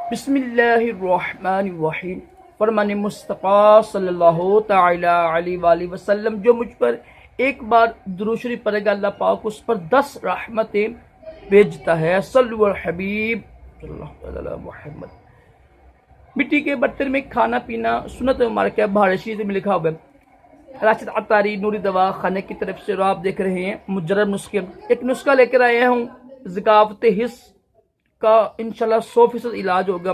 बिस्मिल्लाहिर्रहमानिर्रहीम। फरमान मुस्तफ़ा सल्लल्लाहु तआला अलैहि वसल्लम जो मुझ पर एक बार दुरूद शरीफ पढ़ेगा अल्लाह पाक उस पर 10 रहमतें भेजता है। सल्लु अल हबीब सल्लल्लाहु अलैहि मुहम्मद। मिट्टी के बर्तन में खाना पीना सुन्नत मुबारक है। बहार शरीफ में लिखा हुआ है। राशिद अतारी नूरी दवा खाने की तरफ से आप देख रहे हैं मुजर्रब नुस्खे। एक नुस्खा लेकर आया हूँ ज़कावत हिस्स का इंशाल्लाह 100% इलाज होगा।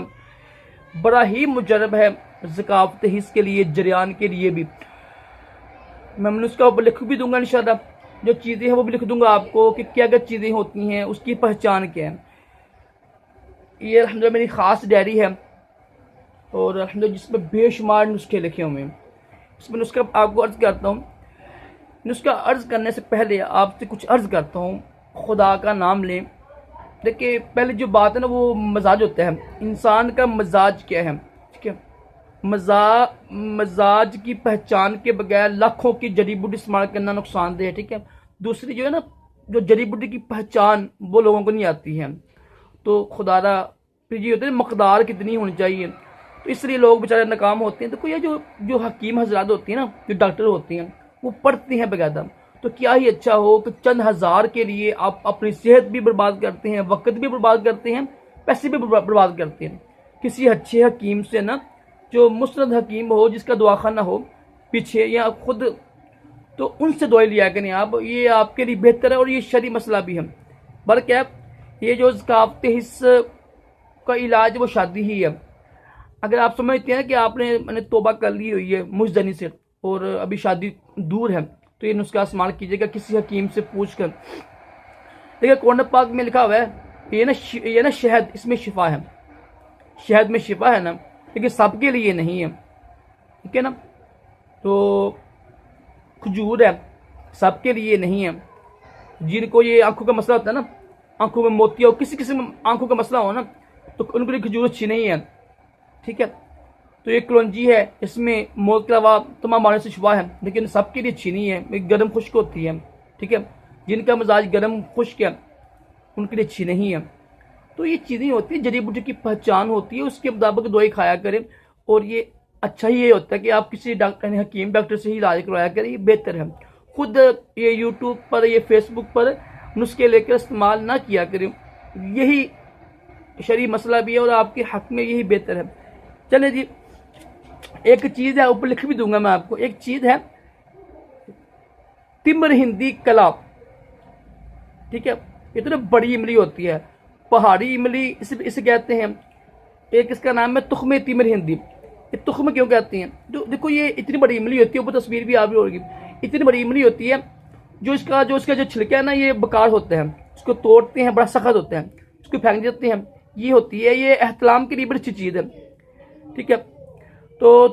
बड़ा ही मुजर्रब है ज़कावत हिस्स के लिए, जरियान के लिए भी। मैं नुस्खा ऊपर लिख भी दूंगा इंशाल्लाह। जो चीज़ें हैं वो भी लिख दूंगा आपको कि क्या क्या चीज़ें होती हैं, उसकी पहचान क्या है। ये अल्हम्दुलिल्लाह मेरी ख़ास डायरी है और अल्हम्दुलिल्लाह जिसमें बेशुमार नुस्खे लिखे हुए हैं। इसमें नुस्खा आपको अर्ज़ करता हूँ। नुस्खा अर्ज़ करने से पहले आपसे कुछ अर्ज़ करता हूँ। खुदा का नाम लें। देखिए पहले जो बात है ना वो मजाज होता है। इंसान का मजाज क्या है, ठीक है। मजाज की पहचान के बगैर लाखों की जड़ी बूटी इस्तेमाल करना नुकसानदेह है, ठीक है। दूसरी जो है ना, जो जड़ी बूटी की पहचान वो लोगों को नहीं आती है। तो खुदारा फिर ये होता है मकदार कितनी होनी चाहिए, तो इसलिए लोग बेचारे नाकाम होते हैं। तो ये जो जो हकीम हजरात होती हैं ना, जो डॉक्टर होती हैं, वो पढ़ती हैं बेकायदा। तो क्या ही अच्छा हो कि चंद हज़ार के लिए आप अपनी सेहत भी बर्बाद करते हैं, वक्त भी बर्बाद करते हैं, पैसे भी बर्बाद करते हैं। किसी अच्छे हकीम से ना, जो मुस्नद हकीम हो, जिसका दवाखाना हो पीछे या खुद, तो उनसे दवाई लिया करें आप। ये आपके लिए बेहतर है और ये शरई मसला भी है। बल्कि ये जो ज़कावत हिस्स का इलाज वो शादी ही है। अगर आप समझते हैं कि मैंने तौबा कर ली हुई है मुजदनी से और अभी शादी दूर है, तो ये नुस्खा इस्तेमाल कीजिएगा किसी हकीम से पूछ कर। देखिए कुरान पाक में लिखा हुआ है ये ना शहद, इसमें शिफा है। शहद में शिफा है ना, लेकिन सबके लिए नहीं है, ठीक है ना। तो खजूर है, सबके लिए नहीं है। जिनको ये आंखों का मसला होता है ना, आंखों में मोतिया हो, किसी किसी में आंखों का मसला हो ना, तो उनके लिए खजूर अच्छी नहीं है, ठीक है। तो ये कलौंजी है, इसमें मौत के अलावा तमाम बीमारियों से शिफा है, लेकिन सबके लिए अच्छी नहीं है। गर्म खुश्क होती है, ठीक है। जिनका मिजाज गर्म खुश्क है उनके लिए अच्छी नहीं है। तो ये चीज़ें होती है, जड़ी बूटी की पहचान होती है, उसके मुताबिक दवाई खाया करें। और ये अच्छा ही ये होता है कि आप किसी डॉक्टर हकीम डॉक्टर से ही इलाज करवाया करें, ये बेहतर है। खुद ये यूट्यूब पर, ये फेसबुक पर नुस्खे लेकर इस्तेमाल ना किया करें। यही शरई मसला भी है और आपके हक में यही बेहतर है। चले जी, एक चीज़ है, ऊपर लिख भी दूंगा मैं आपको। एक चीज़ है तिमर हिंदी कला, ठीक है। ये तो ना बड़ी इमली होती है, पहाड़ी इमली इसे कहते हैं। एक इसका नाम है तुख्मे तिमर हिंदी। ये तुख्म क्यों कहते हैं? जो देखो ये इतनी बड़ी इमली होती है, ऊपर तस्वीर भी आ रही होगी। इतनी बड़ी इमली होती है, जो इसका जो छिलका है ना, ये बेकार होता है। उसको तोड़ते हैं, बड़ा सख्त होता है, उसको फेंक देते हैं। ये होती है, ये एहतलाम के लिए बड़ी अच्छी चीज़ है, ठीक है। तो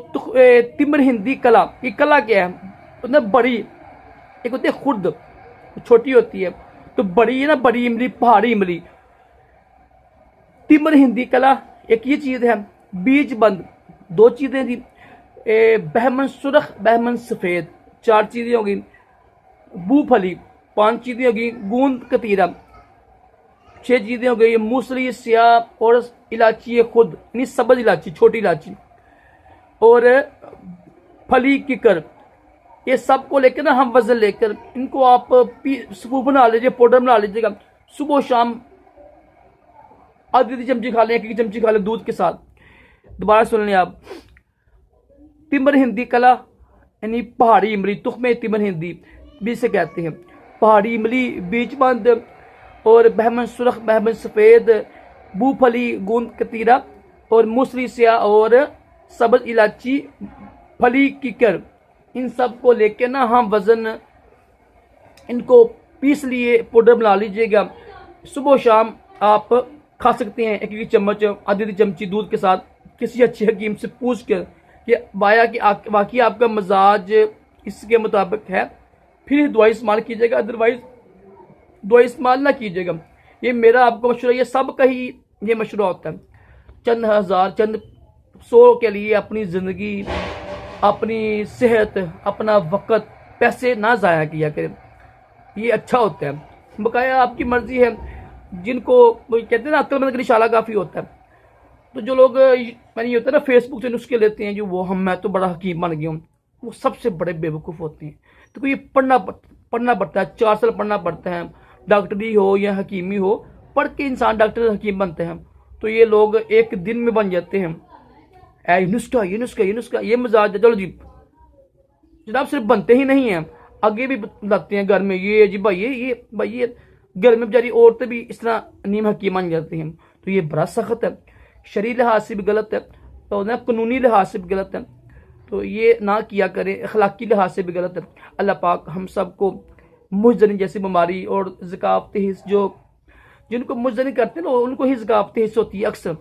तिमर हिंदी कला, ये कला क्या है? मतलब बड़ी, एक होती है खुर्द, छोटी होती है। तो बड़ी है ना, बड़ी इमली, पहाड़ी इमली। तिमर हिंदी कला एक ये चीज़ है। बीज बंद, 2 चीज़ें थी। बहमन सुरख, बहमन सफ़ेद, 4 चीज़ें होगी। बूफली 5 चीज़ें होगी। गूंद कतीरा 6 चीज़ें हो गई। मूसली, स्याह और इलायची खुद, यानी सब्ज़ इलायची, छोटी इलायची और फली किकर। ये सब को लेकर ना हम वजन लेकर इनको आप सूप बना लीजिए, पाउडर बना लीजिएगा। सुबह शाम आधी चमची खा लें, 1 चमची खा लें दूध के साथ। दोबारा सुन लें आप। तिमर हिंदी कला यानी पहाड़ी इमली, तुख्मे तिमर हिंदी भी से कहते हैं। पहाड़ी इमली, बीज बंद और बहमन सुरख, बहमन सफ़ेद, बूफली, गूंद कतीरा और मूसली, स्याह और सब्ज़ इलायची, फली किकर। इन सब को लेके ना हम वज़न इनको पीस लिए, पाउडर बना लीजिएगा। सुबह शाम आप खा सकते हैं 1 चम्मच, आधी चमची दूध के साथ। किसी अच्छे हकीम से पूछ कर कि बाया कि वाकई आपका मजाज इसके मुताबिक है, फिर दवाई इस्तेमाल कीजिएगा, अदरवाइज दवाई इस्तेमाल ना कीजिएगा। ये मेरा आपको मशवरा, ये सब का ही ये मशवरा होता है। चंद हज़ार, चंद 100 के लिए अपनी ज़िंदगी, अपनी सेहत, अपना वक़्त, पैसे ना ज़ाया किया करें। ये अच्छा होता है। बकाया आपकी मर्ज़ी है। जिनको वो कहते हैं ना, अक्लमंद का निशाला काफ़ी होता है। तो जो लोग मैंने ये होता है ना फेसबुक से नुस्खे लेते हैं, जो वो हम मैं तो बड़ा हकीम बन गया हूँ, वो सबसे बड़े बेवकूफ़ होते हैं। तो ये पढ़ना पड़ता है, 4 साल पढ़ना पड़ता है, डॉक्टरी हो या हकीमी हो, पढ़ के इंसान डॉक्टर हकीम बनते हैं। तो ये लोग एक दिन में बन जाते हैं। ये नुस्खा ये नुस्खा ये नुस्खा ये मजाज है, चलो जी जनाब, सिर्फ बनते ही नहीं हैं, आगे भी बताते हैं घर में, ये जी भाई ये भाई ये घर में बेचारी औरतें भी इस तरह नीम हकीम बन जाती हैं। तो ये बड़ा सख्त है, शरीर लिहाज से भी गलत है, तो ना कानूनी लिहाज से भी गलत है। तो ये ना किया करें, अखलाकी लिहाज से भी गलत है। अल्लाह पाक हम सबको मुजनी जैसी बीमारी और ज़कावती हिस्स, जो जिनको मुजनी करते हैं ना उनको ही ज़कावती हिस्स होती है अक्सर।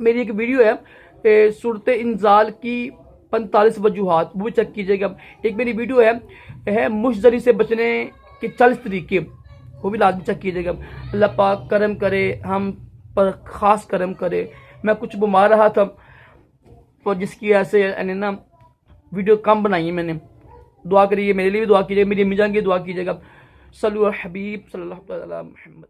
मेरी एक वीडियो है सूरत इंजाल की 45 वजूहात, वो भी चेक कीजिएगा। एक मेरी वीडियो है मुशजरी से बचने के 40 तरीके, वो भी लाजमी चेक कीजिएगा। अल्लाह पाक करम करे, हम पर ख़ास करम करे। मैं कुछ बीमार रहा था, तो जिसकी वजह से यानी ना वीडियो कम बनाई है मैंने। दुआ करिए, मेरे लिए भी दुआ कीजिएगा, मेरी अम्मी जान की दुआ कीजिएगा। सल्लल्लाहु अलैहि हबीब सल्लल्लाहु अलैहि वसल्लम।